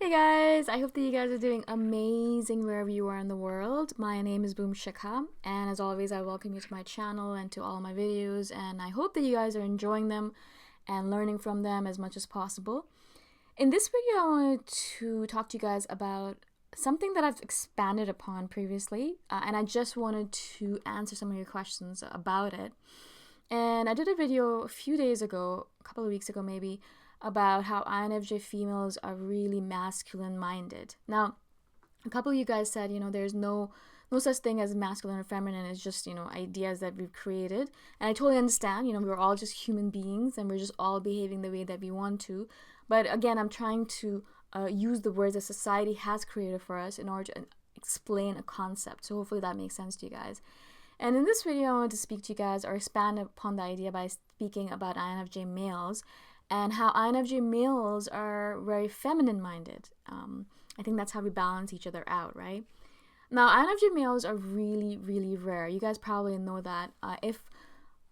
Hey guys, I hope that you guys are doing amazing wherever you are in the world. My name is Shikha, and as always, I welcome you to my channel and to all my videos, and I hope that you guys are enjoying them and learning from them as much as possible. In this video, I wanted to talk to you guys about something that I've expanded upon previously, and I just wanted to answer some of your questions about it. And I did a video a few days ago, a couple of weeks ago maybe, about how INFJ females are really masculine minded. Now, a couple of you guys said, there's no such thing as masculine or feminine. It's just, ideas that we've created. And I totally understand, we're all just human beings and we're just all behaving the way that we want to. But again, I'm trying to use the words that society has created for us in order to explain a concept. So hopefully that makes sense to you guys. And in this video, I want to speak to you guys or expand upon the idea by speaking about INFJ males and how INFJ males are very feminine minded. I think that's how we balance each other out, right? Now, INFJ males are really, really rare. You guys probably know that. If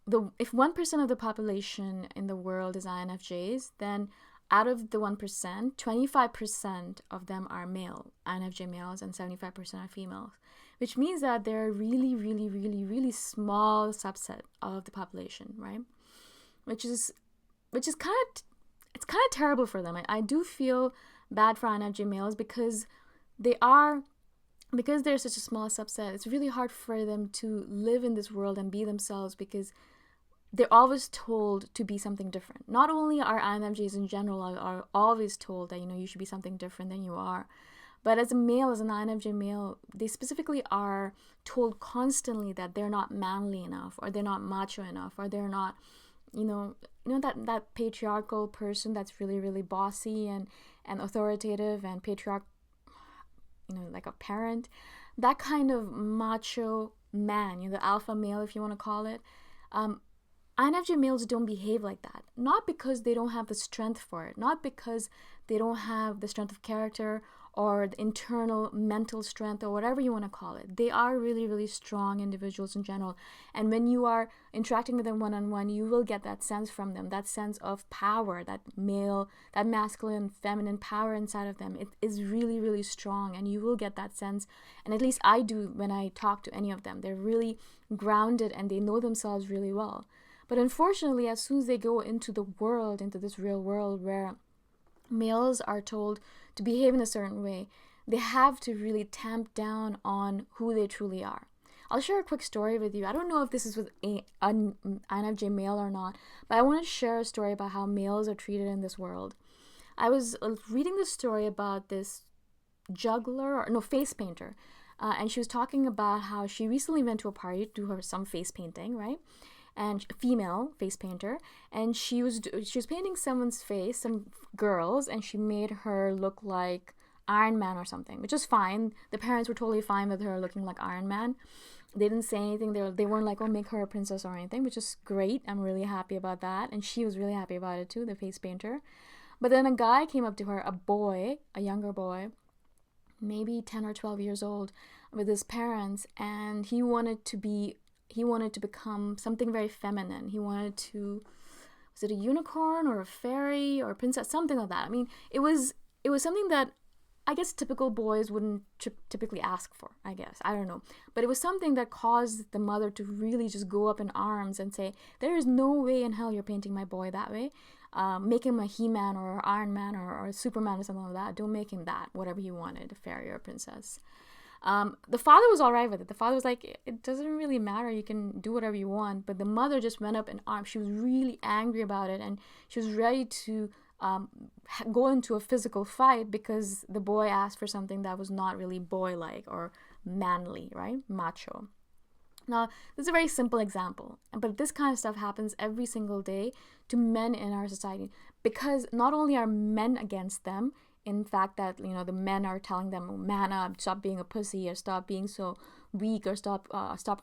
1% of the population in the world is INFJs, then out of the 1%, 25% of them are male, INFJ males, and 75% are females, which means that they're a really, really, really, really small subset of the population, right? Which is kind of terrible for them. I do feel bad for INFJ males because they're such a small subset. It's really hard for them to live in this world and be themselves because they're always told to be something different. Not only are INFJs in general are always told that you should be something different than you are, but as an INFJ male, they specifically are told constantly that they're not manly enough, or they're not macho enough, or they're not that patriarchal person that's really, really bossy and authoritative and like a parent, that kind of macho man, the alpha male, if you want to call it. INFJ males don't behave like that, not because they don't have the strength for it, not because they don't have the strength of character or the internal mental strength or whatever you want to call it. They are really, really strong individuals in general. And when you are interacting with them one-on-one, you will get that sense from them, that sense of power, that masculine, feminine power inside of them. It is really, really strong, and you will get that sense. And at least I do when I talk to any of them. They're really grounded and they know themselves really well. But unfortunately, as soon as they go into the world, into this real world where males are told to behave in a certain way, they have to really tamp down on who they truly are. I'll share a quick story with you. I don't know if this is with an INFJ male or not, but I want to share a story about how males are treated in this world. I was reading this story about this face painter, and she was talking about how she recently went to a party to do some face painting, right? And a female face painter, and she was painting someone's face, some girls, and she made her look like Iron Man or something, which is fine. The parents were totally fine with her looking like Iron Man. They didn't say anything. They weren't like, oh, make her a princess or anything, which is great. I'm really happy about that, and she was really happy about it too, the face painter. But then a guy came up to her, a younger boy, maybe 10 or 12 years old, with his parents, and he wanted to become something very feminine. He wanted to, was it a unicorn or a fairy or a princess, something like that. I mean, it was something that I guess typical boys wouldn't typically ask for, I guess. I don't know. But it was something that caused the mother to really just go up in arms and say, there is no way in hell you're painting my boy that way. Make him a He-Man or Iron Man or a Superman or something like that. Don't make him that, whatever he wanted, a fairy or a princess. The father was all right with it. The father was like, it doesn't really matter. You can do whatever you want. But the mother just went up in arms. She was really angry about it. And she was ready to go into a physical fight because the boy asked for something that was not really boy-like or manly, right? Macho. Now, this is a very simple example. But this kind of stuff happens every single day to men in our society. Because not only are men against them, in fact that the men are telling them, man up, stop being a pussy, or stop being so weak, or stop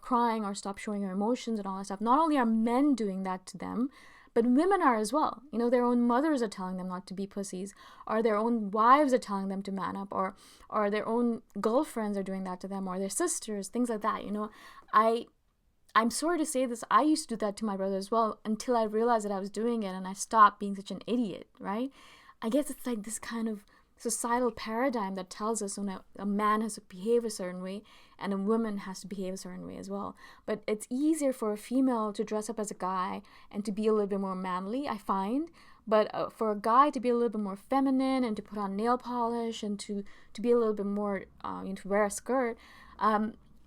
crying, or stop showing your emotions and all that stuff. Not only are men doing that to them, but women are as well. Their own mothers are telling them not to be pussies, or their own wives are telling them to man up, or their own girlfriends are doing that to them, or their sisters, things like that. I'm sorry to say this, I used to do that to my brother as well until I realized that I was doing it and I stopped being such an idiot, right? I guess it's like this kind of societal paradigm that tells us when a man has to behave a certain way and a woman has to behave a certain way as well. But it's easier for a female to dress up as a guy and to be a little bit more manly, I find. But for a guy to be a little bit more feminine and to put on nail polish and to be a little bit more, to wear a skirt,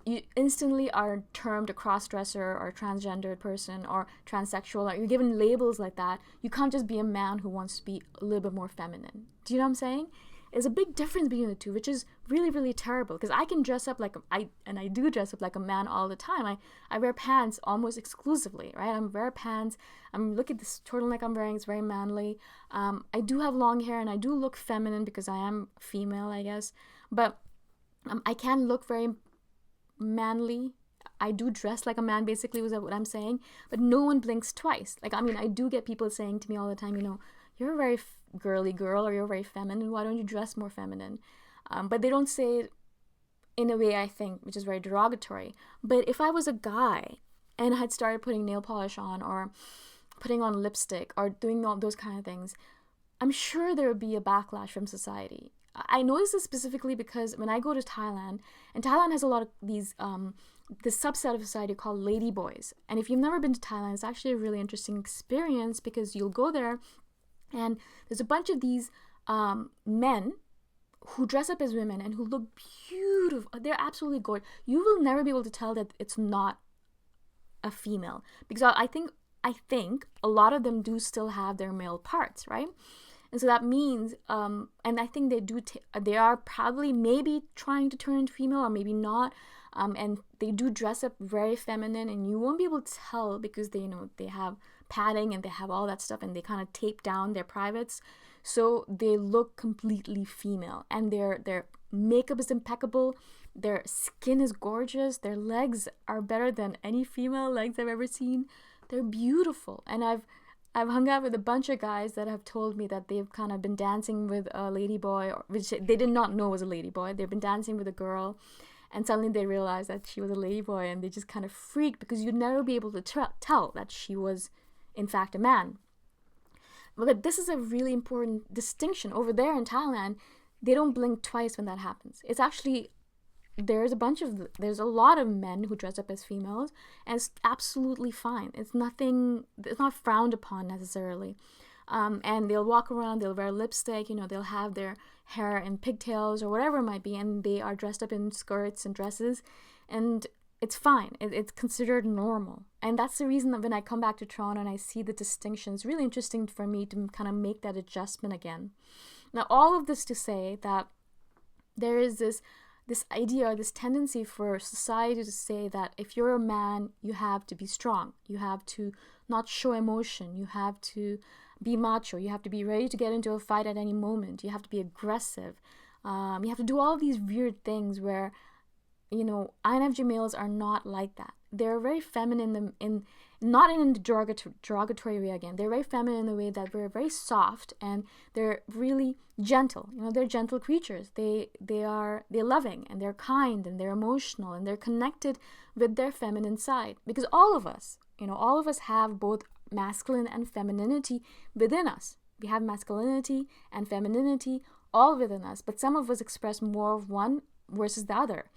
you instantly are termed a cross-dresser or a transgendered person or transsexual, or you're given labels like that. You can't just be a man who wants to be a little bit more feminine. Do you know what I'm saying? There's a big difference between the two, which is really, really terrible, because I can dress up like I do dress up like a man all the time. I wear pants almost exclusively, right? I wear pants. Look at this turtleneck I'm wearing. It's very manly. I do have long hair and I do look feminine because I am female, I guess. But I can look very manly. I do dress like a man, basically, was what I'm saying. But no one blinks twice. Like, I mean, I do get people saying to me all the time, you're a very girly girl, or you're very feminine. Why don't you dress more feminine? But they don't say it in a way, I think, which is very derogatory. But if I was a guy and I had started putting nail polish on or putting on lipstick or doing all those kind of things, I'm sure there would be a backlash from society. I notice this specifically because when I go to Thailand, and Thailand has a lot of these, this subset of society called ladyboys. And if you've never been to Thailand, it's actually a really interesting experience, because you'll go there and there's a bunch of these men who dress up as women and who look beautiful. They're absolutely gorgeous. You will never be able to tell that it's not a female, because I think a lot of them do still have their male parts, right? And so that means, and I think they are probably maybe trying to turn into female or maybe not, and they do dress up very feminine, and you won't be able to tell because they have padding and they have all that stuff, and they kind of tape down their privates, so they look completely female, and their makeup is impeccable, their skin is gorgeous, their legs are better than any female legs I've ever seen. They're beautiful, and I've hung out with a bunch of guys that have told me that they've kind of been dancing with a ladyboy, which they did not know was a ladyboy. They've been dancing with a girl, and suddenly they realized that she was a ladyboy, and they just kind of freaked, because you'd never be able to tell that she was, in fact, a man. But this is a really important distinction. Over there in Thailand, they don't blink twice when that happens. It's actually... there's a lot of men who dress up as females, and it's absolutely fine. It's not frowned upon necessarily. And they'll walk around, they'll wear lipstick, they'll have their hair in pigtails or whatever it might be, and they are dressed up in skirts and dresses, and it's fine. It's considered normal. And that's the reason that when I come back to Toronto and I see the distinction, it's really interesting for me to kind of make that adjustment again. Now, all of this to say that there is this idea, or this tendency for society to say that if you're a man, you have to be strong. You have to not show emotion. You have to be macho. You have to be ready to get into a fight at any moment. You have to be aggressive. You have to do all these weird things where, INFJ males are not like that. They're very feminine not in a derogatory way again. They're very feminine in the way that we're very soft, and they're really gentle. They're gentle creatures. They're loving, and they're kind, and they're emotional, and they're connected with their feminine side. Because all of us have both masculine and femininity within us. We have masculinity and femininity all within us, but some of us express more of one versus the other.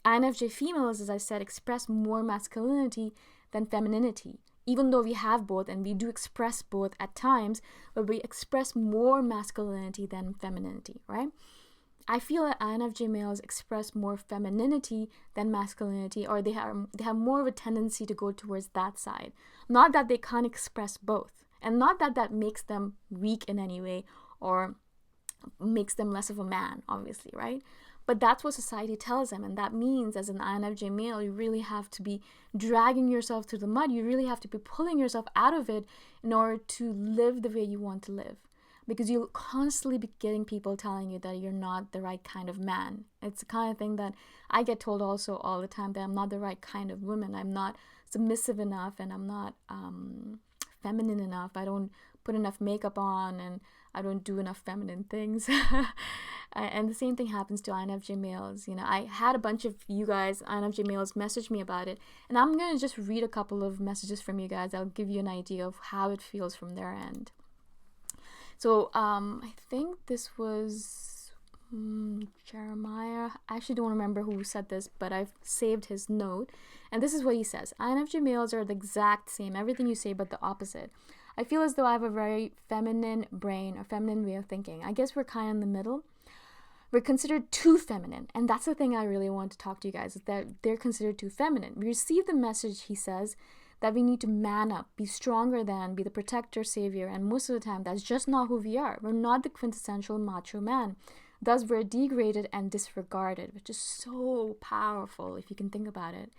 INFJ females, as I said, express more masculinity than femininity, even though we have both, and we do express both at times, but we express more masculinity than femininity, right? I feel that INFJ males express more femininity than masculinity, or they have more of a tendency to go towards that side. Not that they can't express both, and not that that makes them weak in any way or makes them less of a man, obviously, right? But that's what society tells them, and that means as an INFJ male, you really have to be dragging yourself through the mud. You really have to be pulling yourself out of it in order to live the way you want to live, because you'll constantly be getting people telling you that you're not the right kind of man. It's the kind of thing that I get told also all the time, that I'm not the right kind of woman. I'm not submissive enough, and I'm not feminine enough. I don't put enough makeup on, and I don't do enough feminine things. And the same thing happens to INFJ males. I had a bunch of you guys, INFJ males, message me about it, and I'm going to just read a couple of messages from you guys. I'll give you an idea of how it feels from their end. So I think this was Jeremiah. I actually don't remember who said this, but I've saved his note. And this is what he says. INFJ males are the exact same, everything you say, but the opposite. I feel as though I have a very feminine brain or feminine way of thinking. I guess we're kind of in the middle. We're considered too feminine. And that's the thing I really want to talk to you guys, is that they're considered too feminine. We receive the message, he says, that we need to man up, be stronger than, be the protector, savior. And most of the time, that's just not who we are. We're not the quintessential macho man. Thus, we're degraded and disregarded, which is so powerful if you can think about it.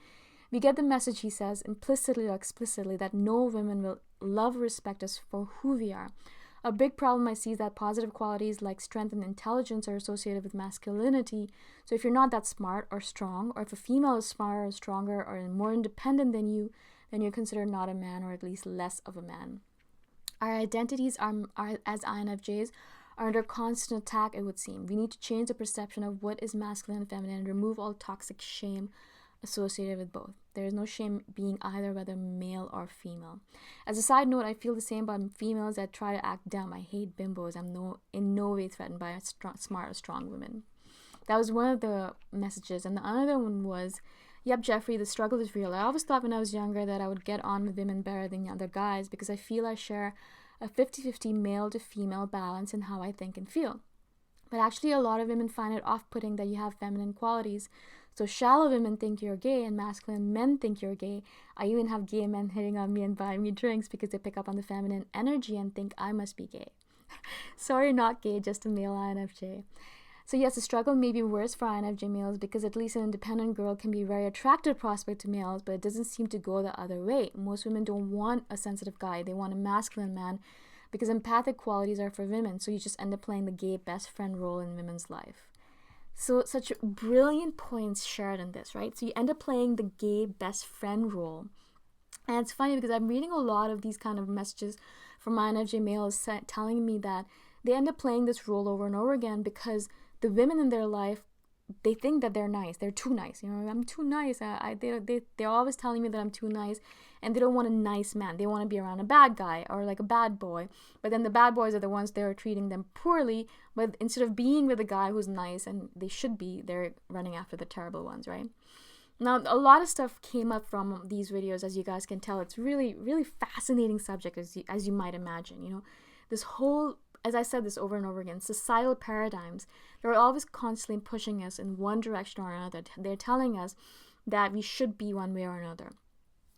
We get the message, he says, implicitly or explicitly, that no women will love or respect us for who we are. A big problem I see is that positive qualities like strength and intelligence are associated with masculinity. So if you're not that smart or strong, or if a female is smarter or stronger or more independent than you, then you're considered not a man, or at least less of a man. Our identities are as INFJs are under constant attack, it would seem. We need to change the perception of what is masculine and feminine and remove all toxic shame associated with both. There is no shame being either, whether male or female. As a side note, I feel the same about females that try to act dumb. I hate bimbos. I'm in no way threatened by smart or strong women. That was one of the messages. And the other one was, yep, Jeffrey, the struggle is real. I always thought when I was younger that I would get on with women better than other guys because I feel I share a 50-50 male to female balance in how I think and feel. But actually, a lot of women find it off-putting that you have feminine qualities. So shallow women think you're gay and masculine men think you're gay. I even have gay men hitting on me and buying me drinks because they pick up on the feminine energy and think I must be gay. Sorry, not gay, just a male INFJ. So yes, the struggle may be worse for INFJ males because at least an independent girl can be a very attractive prospect to males, but it doesn't seem to go the other way. Most women don't want a sensitive guy. They want a masculine man because empathic qualities are for women. So you just end up playing the gay best friend role in women's life. So such brilliant points shared in this, right? So you end up playing the gay best friend role. And it's funny because I'm reading a lot of these kind of messages from INFJ males telling me that they end up playing this role over and over again because the women in their life, they think that they're nice. They're too nice. You know, I'm too nice. They're always telling me that I'm too nice, and they don't want a nice man. They want to be around a bad guy or like a bad boy. But then the bad boys are the ones that are treating them poorly. But instead of being with a guy who's nice, and they should be, they're running after the terrible ones, right? Now, a lot of stuff came up from these videos, as you guys can tell. It's really, really fascinating subject, as you might imagine. You know, this whole, as I said this over and over again, societal paradigms, they're always constantly pushing us in one direction or another. They're telling us that we should be one way or another.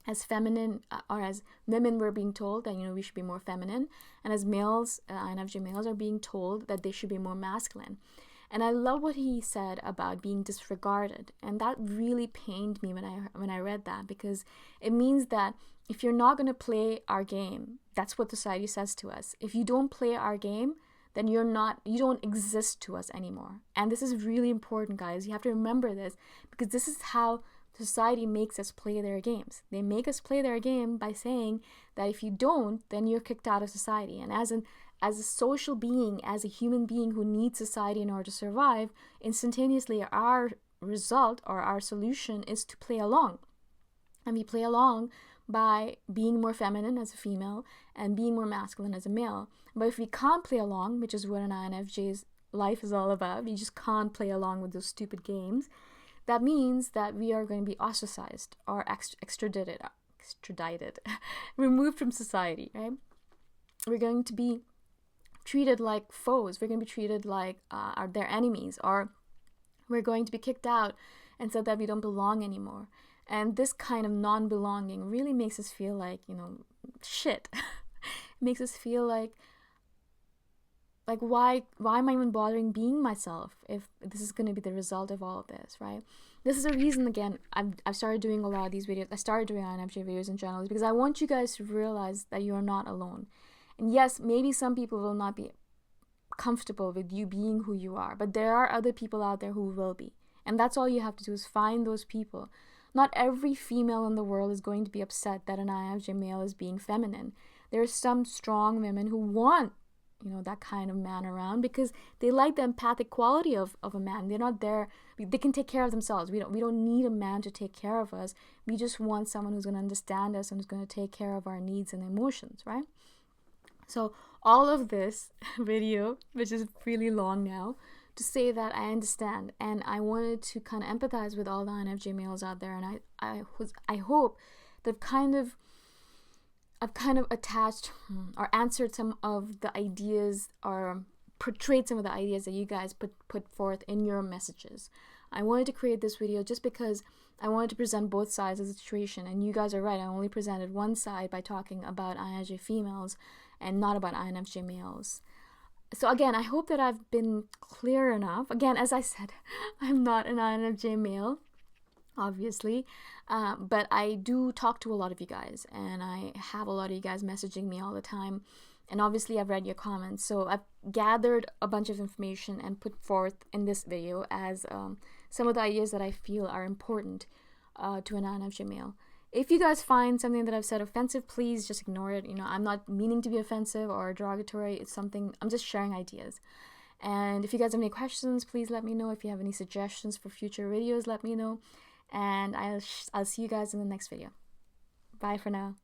As feminine, or as women, we're being told that, you know, we should be more feminine. And as males, INFJ males are being told that they should be more masculine. And I love what he said about being disregarded. And that really pained me when I read that, because it means that if you're not going to play our game, that's what society says to us. If you don't play our game, then you don't exist to us anymore. And this is really important, guys. You have to remember this, because this is how society makes us play their games. They make us play their game by saying that if you don't, then you're kicked out of society. And as a social being, as a human being who needs society in order to survive, instantaneously our result or our solution is to play along. And we play along by being more feminine as a female and being more masculine as a male. But if we can't play along, which is what an INFJ's life is all about, we just can't play along with those stupid games, that means that we are going to be ostracized or extradited, removed from society, right? We're going to be treated like foes. We're going to be treated like their enemies, or we're going to be kicked out and said that we don't belong anymore. And this kind of non-belonging really makes us feel like, you know, shit. It makes us feel like why am I even bothering being myself if this is going to be the result of all of this, right? This is a reason, again, I've started doing a lot of these videos. I started doing INFJ videos in general because I want you guys to realize that you are not alone. And yes, maybe some people will not be comfortable with you being who you are, but there are other people out there who will be. And that's all you have to do, is find those people. Not every female in the world is going to be upset that an INFJ male is being feminine. There are some strong women who want, you know, that kind of man around because they like the empathic quality of a man. They're not there. They can take care of themselves. We don't need a man to take care of us. We just want someone who's going to understand us and who's going to take care of our needs and emotions, right? So all of this video, which is really long now, to say that I understand, and I wanted to kind of empathize with all the INFJ males out there, and I hope that I've kind of attached or answered some of the ideas, or portrayed some of the ideas that you guys put forth in your messages. I wanted to create this video just because I wanted to present both sides of the situation, and you guys are right, I only presented one side by talking about INFJ females and not about INFJ males. So again, I hope that I've been clear enough. Again, as I said, I'm not an INFJ male, obviously, but I do talk to a lot of you guys, and I have a lot of you guys messaging me all the time, and obviously I've read your comments, so I've gathered a bunch of information and put forth in this video as some of the ideas that I feel are important to an INFJ male. If you guys find something that I've said offensive, please just ignore it. I'm not meaning to be offensive or derogatory. It's something, I'm just sharing ideas. And if you guys have any questions, please let me know. If you have any suggestions for future videos, let me know. And I'll see you guys in the next video. Bye for now.